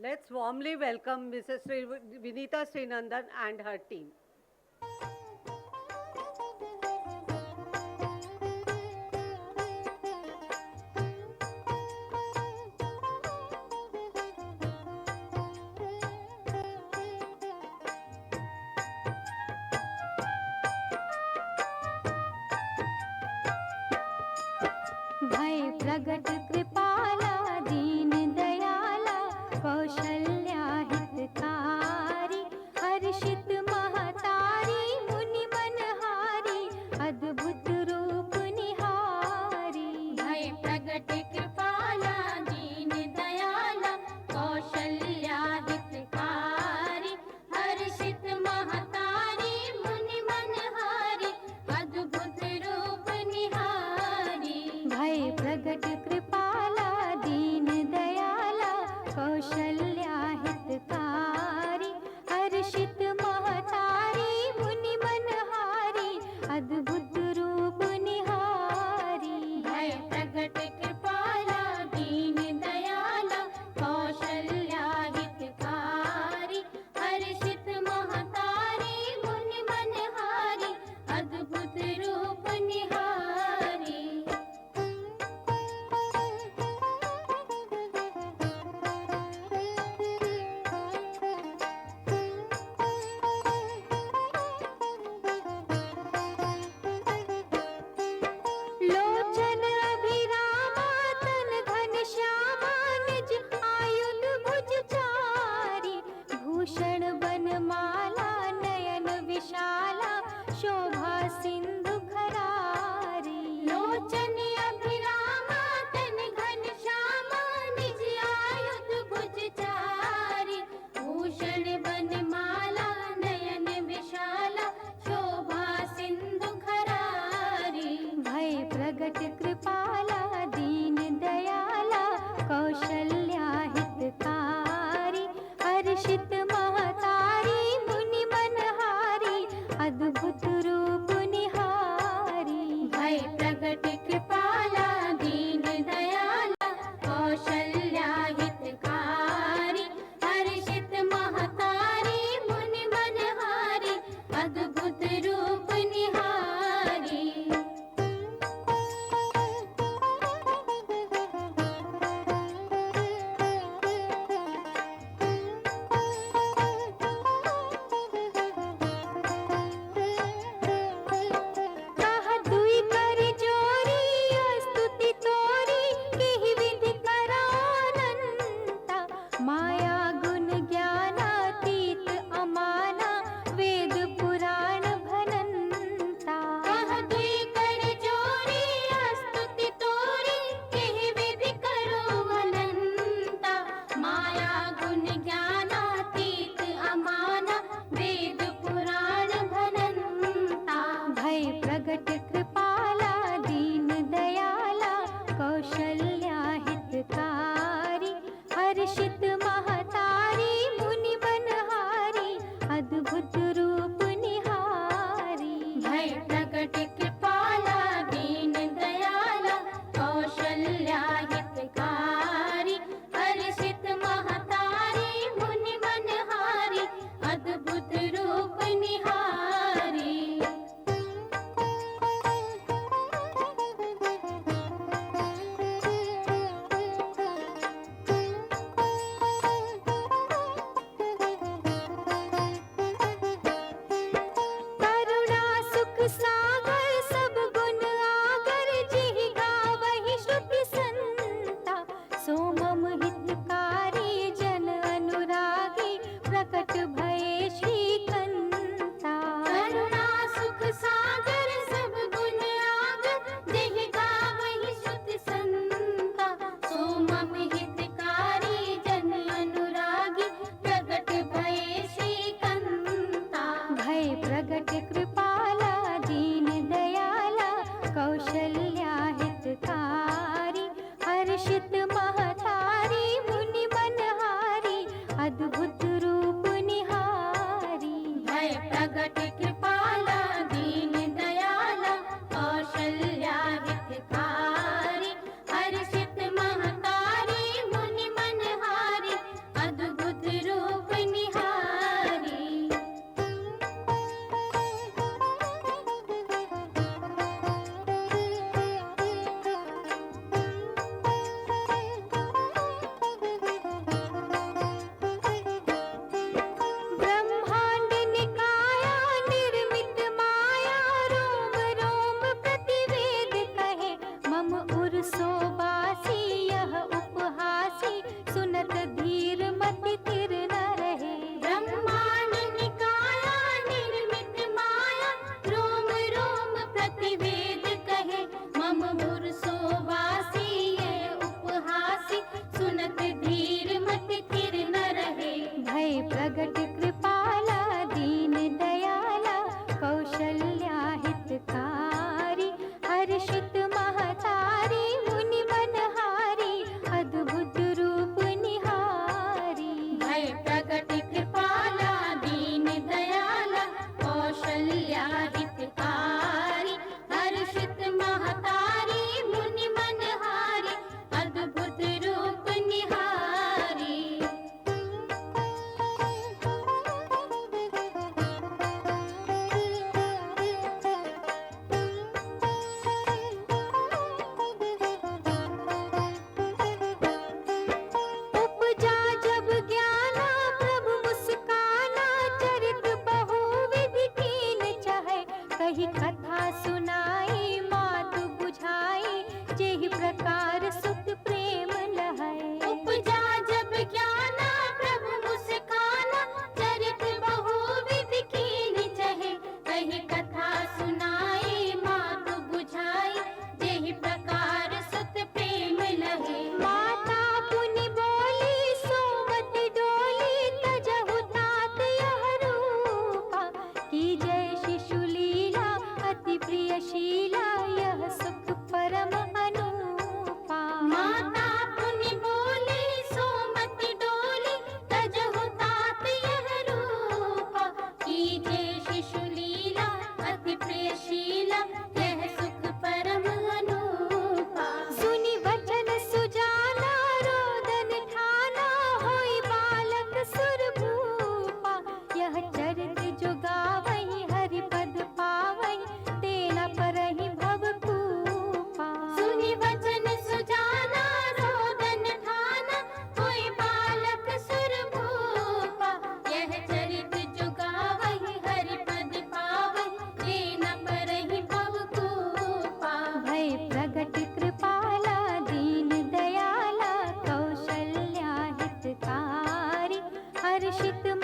Let's warmly welcome Mrs. Vinita Srinandan and her team. भय प्रगट कृपाला दीन दयाला कौशल्या हितकारी हर्षित महतारी मुनि मनहारी अद्भुत रूप निहारी। भय प्रगट कृपाला दीन दयाला कौशल्या हितकारी हर्षित महतारी मुनि मनहारी अद्भुत रूप निहारी। भय प्रगट कृपाला दीन दयाला कौशल्या हितकारी हर्षित महतारी मुनि मनहारी अद्भुत रूप निहारी। भय प्रगट कृपाला दीन दयाला कौशल्या हितकारी हर्षित महतारी मुनि मनहारी अद्भुत रूप निहारी। लोचन अभिरामा तन घनश्यामा निज आयुध भुज चारी भूषण बनमाला नयन विशाला शोभा सिंधु खरारी। लोचन अभिरामा तन घनश्यामा निज आयुध भुज चारी भूषण बनमाला नयन विशाला शोभा सिंधु खरारी। भय प्रगट कृपाला दीन दयाला कौशल्या हितकारी हर्षित महतारी मुनि मनहारी अद्भुत रूप निहारी। भय प्रगट कृपाला दीन दयाला कौशल्या हितकारी हर्षित महतारी मुनि मनहारी अद्भुत रूप निहारी। कह दुई कर जोरी स्तुति तोरी केहि विधि करानंता माया गुण ज्ञानातीत अमाना वेद पुराण भनंता। कह दुई कर जोरी स्तुति तोरी केहि विधि करो अनंता माया गुण ज्ञानातीत अमाना वेद पुराण भनंता। भय प्रगट कृपाला दीन दयाला कौशल्या हितकारी हर्षित महतारी मुनि बनहारी अद्भुत रूप निहारी। भय प्रगट कृपाला दीन दयाला कौशल्या हितकारी हर्षित महतारी मुनि मनहारी अद्भुत रूप निहारी। हर्षित